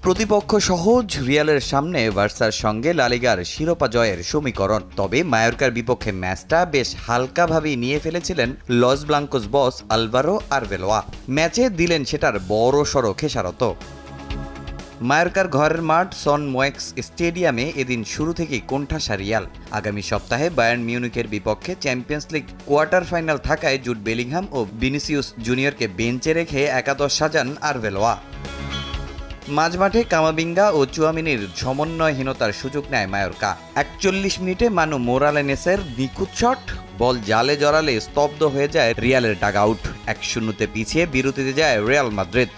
প্রতিপক্ষ সহজ রিয়ালের সামনে বার্সার সঙ্গে লা লিগার শিরোপা জয়ের সমীকরণ। তবে মায়োর্কার বিপক্ষে ম্যাচটা বেশ হালকাভাবেই নিয়ে ফেলেছিলেন লস ব্লাঙ্কোস বস আলভারো আরবেলোয়া। ম্যাচে দিলেন সেটার বড়সড় খেসারত। মায়োর্কার ঘরের মাঠ সন মোয়েক্স স্টেডিয়ামে এদিন শুরু থেকেই কোণঠাসা রিয়াল। আগামী সপ্তাহে বায়ার্ন মিউনিখের বিপক্ষে চ্যাম্পিয়ন্স লিগ কোয়ার্টার ফাইনাল থাকায় জুড বেলিংহাম ও ভিনিসিয়াস জুনিয়রকে বেঞ্চে রেখে একাদশ সাজান আরবেলোয়া। মাঝমাঠে কামাবিঙ্গা ও চুয়ামিনির সমন্বয়হীনতার সুযোগ নেয় মায়োর্কা। ৪১ মিনিটে মানু মোরালেনেসের নিখুঁত শট, বল জালে জড়ালে স্তব্ধ হয়ে যায় রিয়ালের ডাগআউট। ১-০তে পিছিয়ে বিরতিতে যায় রিয়াল মাদ্রিদ।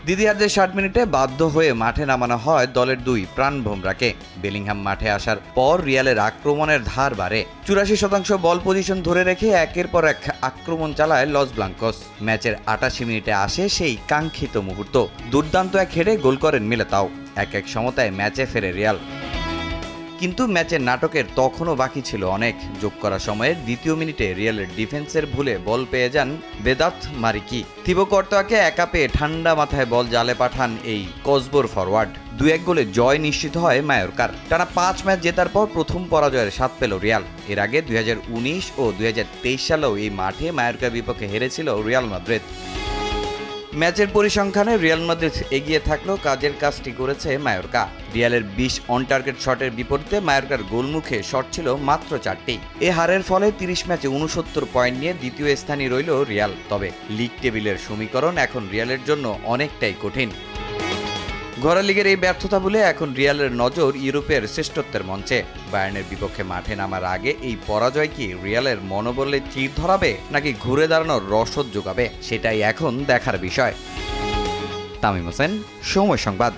দ্বিতীয়ার্ধের ৬০ মিনিটে বাধ্য হয়ে মাঠে নামানো হয় দলের দুই প্রাণভোমরাকে। বেলিংহাম মাঠে আসার পর রিয়ালের আক্রমণের ধার বাড়ে। ৮৪% বল পজিশন ধরে রেখে একের পর এক আক্রমণ চালায় লস ব্লাঙ্কোস। ম্যাচের ৮৮ মিনিটে আসে সেই কাঙ্ক্ষিত মুহূর্ত। দুর্দান্ত এক হেডে গোল করেন মিলিতাও। ১-১ সমতায় ম্যাচে ফেরে রিয়াল। কিন্তু ম্যাচের নাটকের তখনও বাকি ছিল অনেক। যোগ করা সময়ের দ্বিতীয় মিনিটে রিয়ালের ডিফেন্সের ভুলে বল পেয়ে যান বেদাত মারিকি। থিবো কর্তোয়াকে একা পেয়ে ঠান্ডা মাথায় বল জালে পাঠান এই কসবোর ফরওয়ার্ড। ২-১ গোলে জয় নিশ্চিত হয় মায়োর্কার। টানা ৫ ম্যাচ জেতার পর প্রথম পরাজয়ের স্বাদ পেল রিয়াল। এর আগে ২০১৯ ও ২০২৩ সালেও এই মাঠে মায়োর্কার বিপক্ষে হেরেছিল রিয়াল মাদ্রিদ। ম্যাচের পরিসংখ্যানে রিয়াল মাদ্রিদ এগিয়ে থাকলেও কাজের কাজটি করেছে মায়োর্কা। রিয়ালের ২০ অন টার্গেট শটের বিপরীতে মায়োর্কার গোলমুখে শট ছিল মাত্র ৪টি। এ হারের ফলে ৩০ ম্যাচে ৬৯ পয়েন্ট নিয়ে দ্বিতীয় স্থানে রইল রিয়াল। তবে লিগ টেবিলের সমীকরণ এখন রিয়ালের জন্য অনেকটাই কঠিন। ঘরের লিগের এই ব্যর্থতা বলে এখন রিয়ালের নজর ইউরোপের শ্রেষ্ঠত্বের মঞ্চে। বায়ার্নের বিপক্ষে মাঠে নামার আগে এই পরাজয় কি রিয়ালের মনোবলে চির ধরাবে নাকি ঘুরে দাঁড়ানোর রসদ যোগাবে, সেটাই এখন দেখার বিষয়। তামিম হোসেন, সময় সংবাদ।